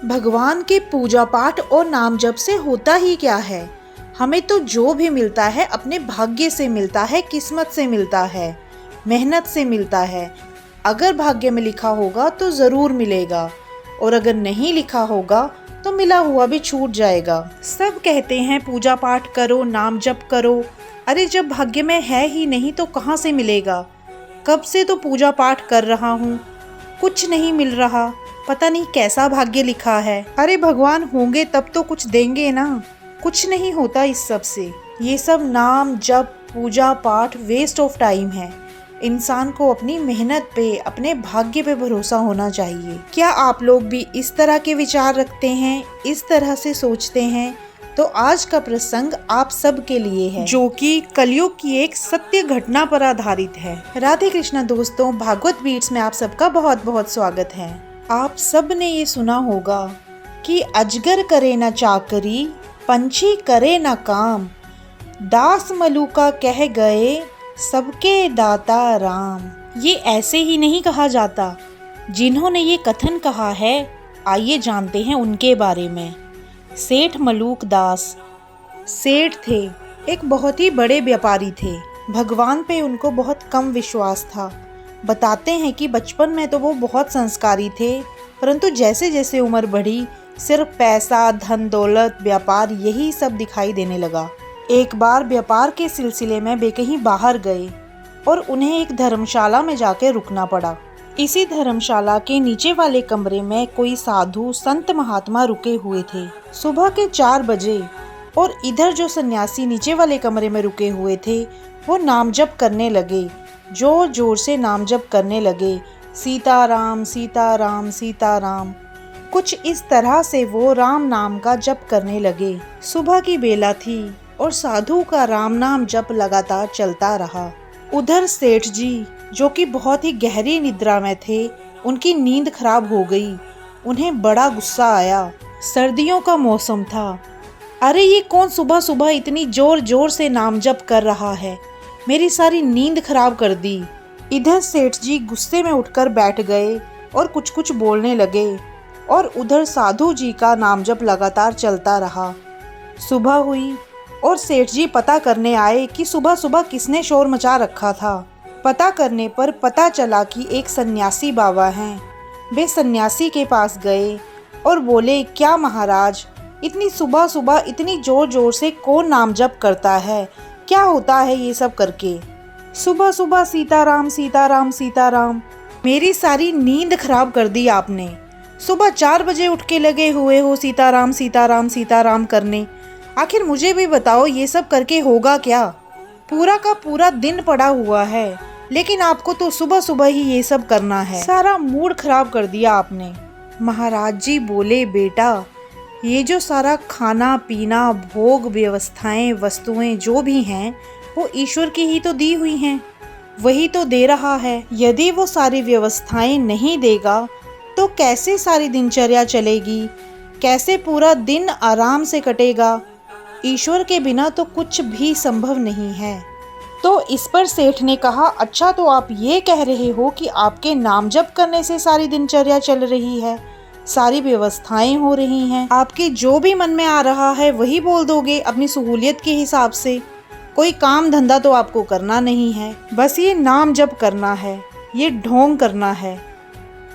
भगवान के पूजा पाठ और नाम जप से होता ही क्या है। हमें तो जो भी मिलता है अपने भाग्य से मिलता है, किस्मत से मिलता है, मेहनत से मिलता है। अगर भाग्य में लिखा होगा तो ज़रूर मिलेगा, और अगर नहीं लिखा होगा तो मिला हुआ भी छूट जाएगा। सब कहते हैं पूजा पाठ करो, नाम जप करो। अरे जब भाग्य में है ही नहीं तो कहाँ से मिलेगा। कब से तो पूजा पाठ कर रहा हूँ, कुछ नहीं मिल रहा। पता नहीं कैसा भाग्य लिखा है। अरे भगवान होंगे तब तो कुछ देंगे ना। कुछ नहीं होता इस सब से। ये सब नाम जप पूजा पाठ वेस्ट ऑफ टाइम है। इंसान को अपनी मेहनत पे, अपने भाग्य पे भरोसा होना चाहिए। क्या आप लोग भी इस तरह के विचार रखते हैं, इस तरह से सोचते हैं? तो आज का प्रसंग आप सब के लिए है, जो कि कलयुग की एक सत्य घटना पर आधारित है। राधे कृष्णा दोस्तों, भागवत बीट्स में आप सबका बहुत बहुत स्वागत है। आप सब ने ये सुना होगा कि अजगर करे न चाकरी, पंछी करे न काम, दास मलूका कह गए सबके दाता राम। ये ऐसे ही नहीं कहा जाता। जिन्होंने ये कथन कहा है, आइए जानते हैं उनके बारे में। सेठ मलूक दास सेठ थे, एक बहुत ही बड़े व्यापारी थे। भगवान पे उनको बहुत कम विश्वास था। बताते हैं कि बचपन में तो वो बहुत संस्कारी थे, परंतु जैसे जैसे उम्र बढ़ी सिर्फ पैसा, धन दौलत, व्यापार यही सब दिखाई देने लगा। एक बार व्यापार के सिलसिले में वे कहीं बाहर गए और उन्हें एक धर्मशाला में जाकर रुकना पड़ा। इसी धर्मशाला के नीचे वाले कमरे में कोई साधु संत महात्मा रुके हुए थे। सुबह के 4 बजे और इधर जो सन्यासी नीचे वाले कमरे में रुके हुए थे वो नाम जप करने लगे, जोर जोर से नाम जप करने लगे। सीताराम सीताराम सीताराम, कुछ इस तरह से वो राम नाम का जप करने लगे। सुबह की बेला थी और साधु का राम नाम जप लगातार चलता रहा। उधर सेठ जी, जो कि बहुत ही गहरी निद्रा में थे, उनकी नींद खराब हो गई। उन्हें बड़ा गुस्सा आया। सर्दियों का मौसम था। अरे ये कौन सुबह सुबह इतनी जोर जोर से नाम जप कर रहा है, मेरी सारी नींद खराब कर दी। इधर सेठ जी गुस्से में उठकर बैठ गए और कुछ कुछ बोलने लगे, और उधर साधु जी का नाम जप लगातार चलता रहा। सुबह हुई और सेठ जी पता करने आए कि सुबह सुबह किसने शोर मचा रखा था। पता करने पर पता चला कि एक सन्यासी बाबा हैं। वे सन्यासी के पास गए और बोले, क्या महाराज, इतनी सुबह सुबह इतनी जोर जोर से कौन नाम जप करता है? क्या होता है ये सब करके? सुबह सुबह सीताराम सीताराम सीताराम, मेरी सारी नींद खराब कर दी आपने। सुबह 4 बजे उठ के लगे हुए हो सीताराम सीताराम सीताराम करने। आखिर मुझे भी बताओ ये सब करके होगा क्या? पूरा का पूरा दिन पड़ा हुआ है, लेकिन आपको तो सुबह सुबह ही ये सब करना है। सारा मूड खराब कर दिया आपने। महाराज जी बोले, बेटा, ये जो सारा खाना पीना, भोग व्यवस्थाएं, वस्तुएं जो भी हैं वो ईश्वर की ही तो दी हुई हैं, वही तो दे रहा है। यदि वो सारी व्यवस्थाएं नहीं देगा तो कैसे सारी दिनचर्या चलेगी, कैसे पूरा दिन आराम से कटेगा? ईश्वर के बिना तो कुछ भी संभव नहीं है। तो इस पर सेठ ने कहा, अच्छा तो आप ये कह रहे हो कि आपके नाम जप करने से सारी दिनचर्या चल रही है, सारी व्यवस्थाएं हो रही हैं, आपके जो भी मन में आ रहा है वही बोल दोगे अपनी सहूलियत के हिसाब से। कोई काम धंधा तो आपको करना नहीं है, बस ये नाम जप करना है, ये ढोंग करना है।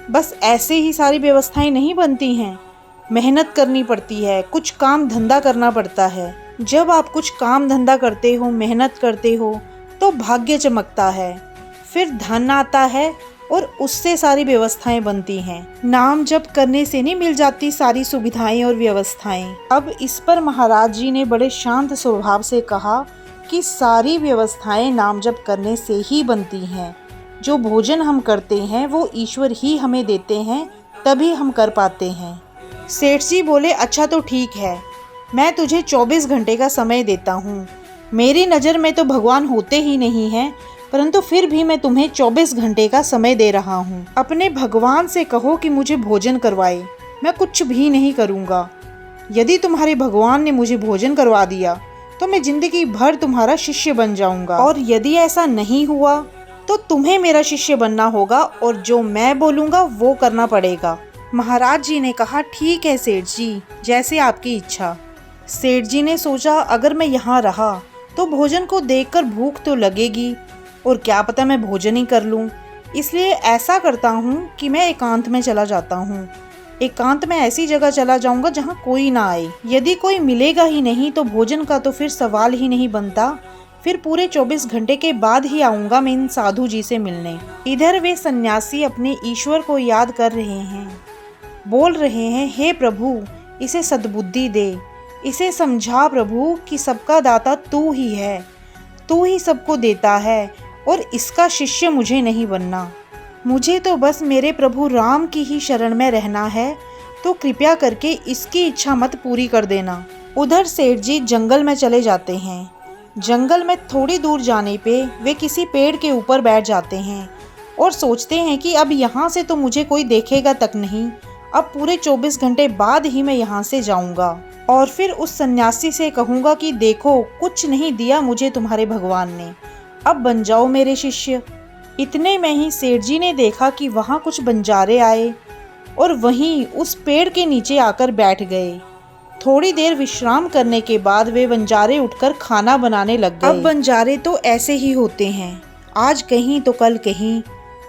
बस ऐसे ही सारी व्यवस्थाएं नहीं बनती हैं, मेहनत करनी पड़ती है, कुछ काम धंधा करना पड़ता है। जब आप कुछ काम धंधा करते हो, मेहनत करते हो, तो भाग्य चमकता है, फिर धन आता है और उससे सारी व्यवस्थाएं बनती हैं। नाम जप करने से नहीं मिल जाती सारी सुविधाएं और व्यवस्थाएं। अब इस पर महाराज जी ने बड़े शांत स्वभाव से कहा कि सारी व्यवस्थाएं नाम जप करने से ही बनती हैं। जो भोजन हम करते हैं वो ईश्वर ही हमें देते हैं, तभी हम कर पाते हैं। सेठ जी बोले, अच्छा तो ठीक है, मैं तुझे 24 घंटे का समय देता हूँ। मेरी नज़र में तो भगवान होते ही नहीं हैं, परंतु फिर भी मैं तुम्हें 24 घंटे का समय दे रहा हूँ। अपने भगवान से कहो कि मुझे भोजन करवाए, मैं कुछ भी नहीं करूँगा। यदि तुम्हारे भगवान ने मुझे भोजन करवा दिया तो मैं जिंदगी भर तुम्हारा शिष्य बन जाऊँगा, और यदि ऐसा नहीं हुआ तो तुम्हें मेरा शिष्य बनना होगा और जो मैं बोलूँगा वो करना पड़ेगा। महाराज जी ने कहा, ठीक है सेठ जी, जैसे आपकी इच्छा। सेठ जी ने सोचा, अगर मैं यहाँ रहा तो भोजन को देखकर भूख तो लगेगी और क्या पता मैं भोजन ही कर लूँ। इसलिए ऐसा करता हूँ कि मैं एकांत में चला जाता हूँ। एकांत में ऐसी जगह चला जाऊँगा जहाँ कोई ना आए। यदि कोई मिलेगा ही नहीं तो भोजन का तो फिर सवाल ही नहीं बनता। फिर पूरे 24 घंटे के बाद ही आऊँगा मैं इन साधु जी से मिलने। इधर वे सन्यासी अपने ईश्वर को याद कर रहे हैं, बोल रहे हैं, हे प्रभु इसे सद्बुद्धि दे, इसे समझा प्रभु कि सबका दाता तू ही है, तू ही सबको देता है और इसका शिष्य मुझे नहीं बनना। मुझे तो बस मेरे प्रभु राम की ही शरण में रहना है, तो कृपया करके इसकी इच्छा मत पूरी कर देना। उधर सेठ जी जंगल में चले जाते हैं। जंगल में थोड़ी दूर जाने पे वे किसी पेड़ के ऊपर बैठ जाते हैं और सोचते हैं कि अब यहाँ से तो मुझे कोई देखेगा तक नहीं, अब पूरे 24 घंटे बाद ही मैं यहाँ से जाऊँगा और फिर उस सन्यासी से कहूँगा कि देखो कुछ नहीं दिया मुझे तुम्हारे भगवान ने, अब बन जाओ मेरे शिष्य। इतने में ही सेठ जी ने देखा कि वहाँ कुछ बंजारे आए और वहीं उस पेड़ के नीचे आकर बैठ गए। थोड़ी देर विश्राम करने के बाद वे बंजारे उठकर खाना बनाने लग गए। अब बंजारे तो ऐसे ही होते हैं, आज कहीं तो कल कहीं।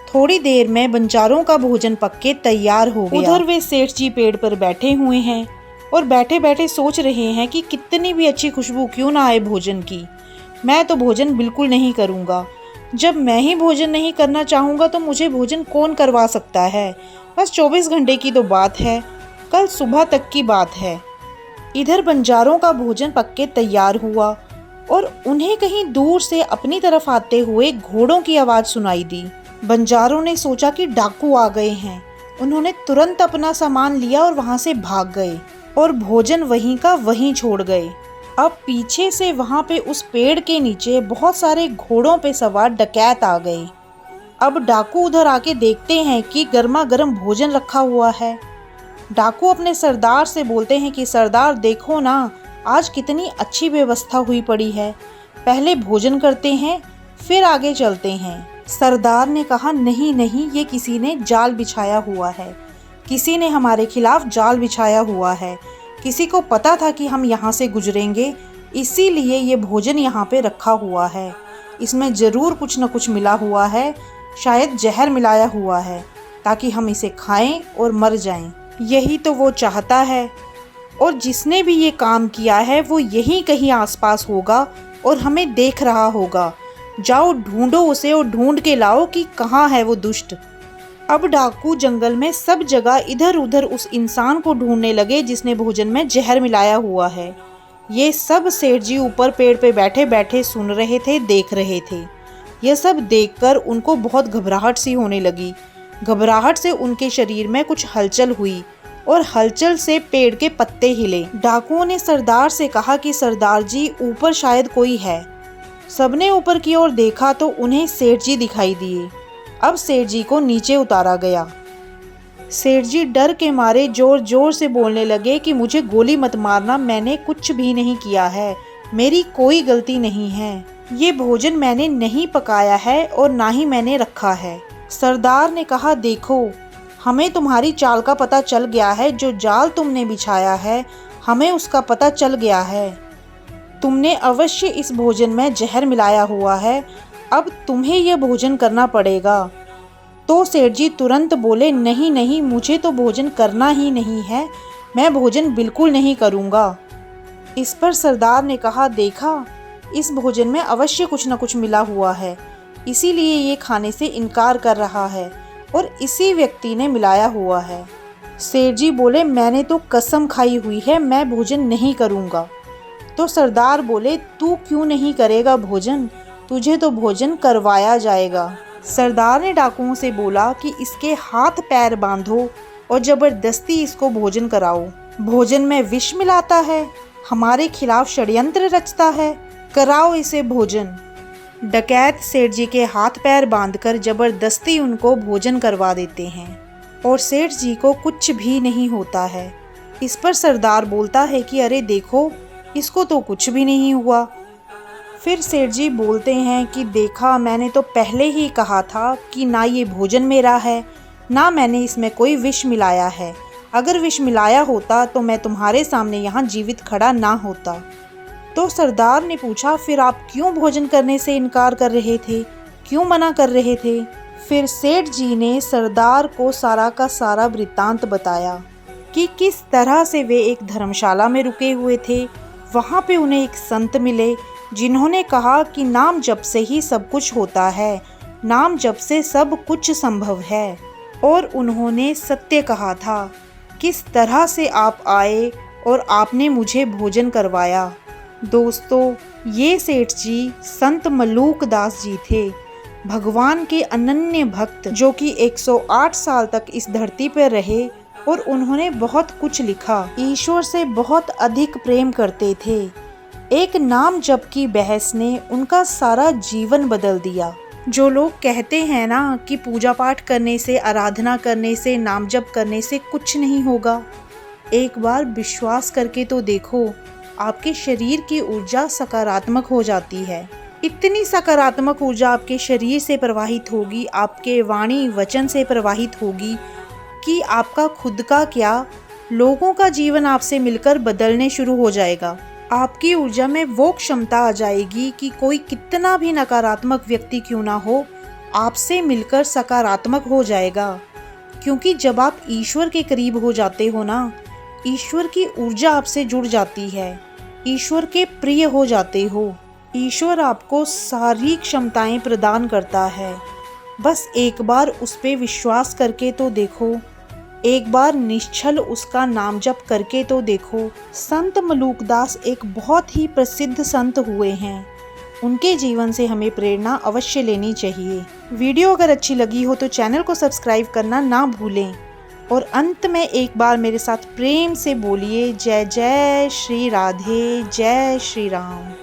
थोड़ी देर में बंजारों का भोजन पक के तैयार हो गया। उधर वे सेठ जी पेड़ पर बैठे हुए हैं और बैठे बैठे सोच रहे हैं कि कितनी भी अच्छी खुशबू क्यों ना आए भोजन की, मैं तो भोजन बिल्कुल नहीं करूँगा। जब मैं ही भोजन नहीं करना चाहूँगा तो मुझे भोजन कौन करवा सकता है। बस 24 घंटे की तो बात है, कल सुबह तक की बात है। इधर बंजारों का भोजन पक के तैयार हुआ और उन्हें कहीं दूर से अपनी तरफ आते हुए घोड़ों की आवाज़ सुनाई दी। बंजारों ने सोचा कि डाकू आ गए हैं। उन्होंने तुरंत अपना सामान लिया और वहाँ से भाग गए और भोजन वहीं का वहीं छोड़ गए। अब पीछे से वहाँ पे उस पेड़ के नीचे बहुत सारे घोड़ों पे सवार डकैत आ गए। अब डाकू उधर आके देखते हैं कि गर्मा गर्म भोजन रखा हुआ है। डाकू अपने सरदार से बोलते हैं कि सरदार देखो ना, आज कितनी अच्छी व्यवस्था हुई पड़ी है, पहले भोजन करते हैं फिर आगे चलते हैं। सरदार ने कहा, नहीं नहीं, ये किसी ने जाल बिछाया हुआ है, किसी ने हमारे खिलाफ जाल बिछाया हुआ है। किसी को पता था कि हम यहाँ से गुजरेंगे, इसीलिए ये भोजन यहाँ पे रखा हुआ है। इसमें ज़रूर कुछ न कुछ मिला हुआ है, शायद जहर मिलाया हुआ है ताकि हम इसे खाएं और मर जाएं। यही तो वो चाहता है और जिसने भी ये काम किया है वो यहीं कहीं आसपास होगा और हमें देख रहा होगा। जाओ ढूंढो उसे और ढूंढ के लाओ कि कहाँ है वो दुष्ट। अब डाकू जंगल में सब जगह इधर उधर उस इंसान को ढूंढने लगे जिसने भोजन में जहर मिलाया हुआ है। ये सब सेठ जी ऊपर पेड़ पे बैठे बैठे सुन रहे थे, देख रहे थे। यह सब देखकर उनको बहुत घबराहट सी होने लगी। घबराहट से उनके शरीर में कुछ हलचल हुई और हलचल से पेड़ के पत्ते हिले। डाकुओं ने सरदार से कहा कि सरदार जी, ऊपर शायद कोई है। सबने ऊपर की ओर देखा तो उन्हें सेठ जी दिखाई दिए। अब सेठ जी को नीचे उतारा गया। सेठ जी डर के मारे जोर जोर से बोलने लगे कि मुझे गोली मत मारना, मैंने कुछ भी नहीं किया है, मेरी कोई गलती नहीं है, ये भोजन मैंने नहीं पकाया है और ना ही मैंने रखा है। सरदार ने कहा, देखो हमें तुम्हारी चाल का पता चल गया है, जो जाल तुमने बिछाया है हमें उसका पता चल गया है। तुमने अवश्य इस भोजन में जहर मिलाया हुआ है, अब तुम्हें यह भोजन करना पड़ेगा। तो सेठ जी तुरंत बोले, नहीं नहीं, मुझे तो भोजन करना ही नहीं है, मैं भोजन बिल्कुल नहीं करूँगा। इस पर सरदार ने कहा, देखा इस भोजन में अवश्य कुछ न कुछ मिला हुआ है, इसीलिए ये खाने से इनकार कर रहा है और इसी व्यक्ति ने मिलाया हुआ है। सेठ जी बोले, मैंने तो कसम खाई हुई है, मैं भोजन नहीं करूँगा। तो सरदार बोले, तू क्यों नहीं करेगा भोजन, तुझे तो भोजन करवाया जाएगा। सरदार ने डाकुओं से बोला कि इसके हाथ पैर बांधो और ज़बरदस्ती इसको भोजन कराओ। भोजन में विष मिलाता है, हमारे खिलाफ षड्यंत्र रचता है, कराओ इसे भोजन। डकैत सेठ जी के हाथ पैर बांधकर ज़बरदस्ती उनको भोजन करवा देते हैं और सेठ जी को कुछ भी नहीं होता है। इस पर सरदार बोलता है कि अरे देखो, इसको तो कुछ भी नहीं हुआ। फिर सेठ जी बोलते हैं कि देखा, मैंने तो पहले ही कहा था कि ना ये भोजन मेरा है ना मैंने इसमें कोई विष मिलाया है। अगर विष मिलाया होता तो मैं तुम्हारे सामने यहाँ जीवित खड़ा ना होता। तो सरदार ने पूछा, फिर आप क्यों भोजन करने से इनकार कर रहे थे, क्यों मना कर रहे थे? फिर सेठ जी ने सरदार को सारा का सारा वृत्तांत बताया कि किस तरह से वे एक धर्मशाला में रुके हुए थे। वहाँ पे उन्हें एक संत मिले जिन्होंने कहा कि नाम जप से ही सब कुछ होता है, नाम जप से सब कुछ संभव है। और उन्होंने सत्य कहा था, किस तरह से आप आए और आपने मुझे भोजन करवाया। दोस्तों, ये सेठ जी संत मलूक दास जी थे, भगवान के अनन्य भक्त, जो कि 108 साल तक इस धरती पर रहे और उन्होंने बहुत कुछ लिखा। ईश्वर से बहुत अधिक प्रेम करते थे। एक नाम जप की बहस ने उनका सारा जीवन बदल दिया। जो लोग कहते हैं ना कि पूजा पाठ करने से, आराधना करने से, नाम जप करने से कुछ नहीं होगा, एक बार विश्वास करके तो देखो, आपके शरीर की ऊर्जा सकारात्मक हो जाती है। इतनी सकारात्मक ऊर्जा आपके शरीर से प्रवाहित होगी, आपके वाणी वचन से प्रवाहित होगी कि आपका खुद का क्या, लोगों का जीवन आपसे मिलकर बदलने शुरू हो जाएगा। आपकी ऊर्जा में वो क्षमता आ जाएगी कि कोई कितना भी नकारात्मक व्यक्ति क्यों ना हो, आपसे मिलकर सकारात्मक हो जाएगा। क्योंकि जब आप ईश्वर के करीब हो जाते हो ना, ईश्वर की ऊर्जा आपसे जुड़ जाती है, ईश्वर के प्रिय हो जाते हो, ईश्वर आपको सारी क्षमताएं प्रदान करता है। बस एक बार उस पे विश्वास करके तो देखो, एक बार निश्चल उसका नाम जप करके तो देखो। संत मलूकदास एक बहुत ही प्रसिद्ध संत हुए हैं। उनके जीवन से हमें प्रेरणा अवश्य लेनी चाहिए। वीडियो अगर अच्छी लगी हो तो चैनल को सब्सक्राइब करना ना भूलें। और अंत में एक बार मेरे साथ प्रेम से बोलिए, जय जय श्री राधे, जय श्री राम।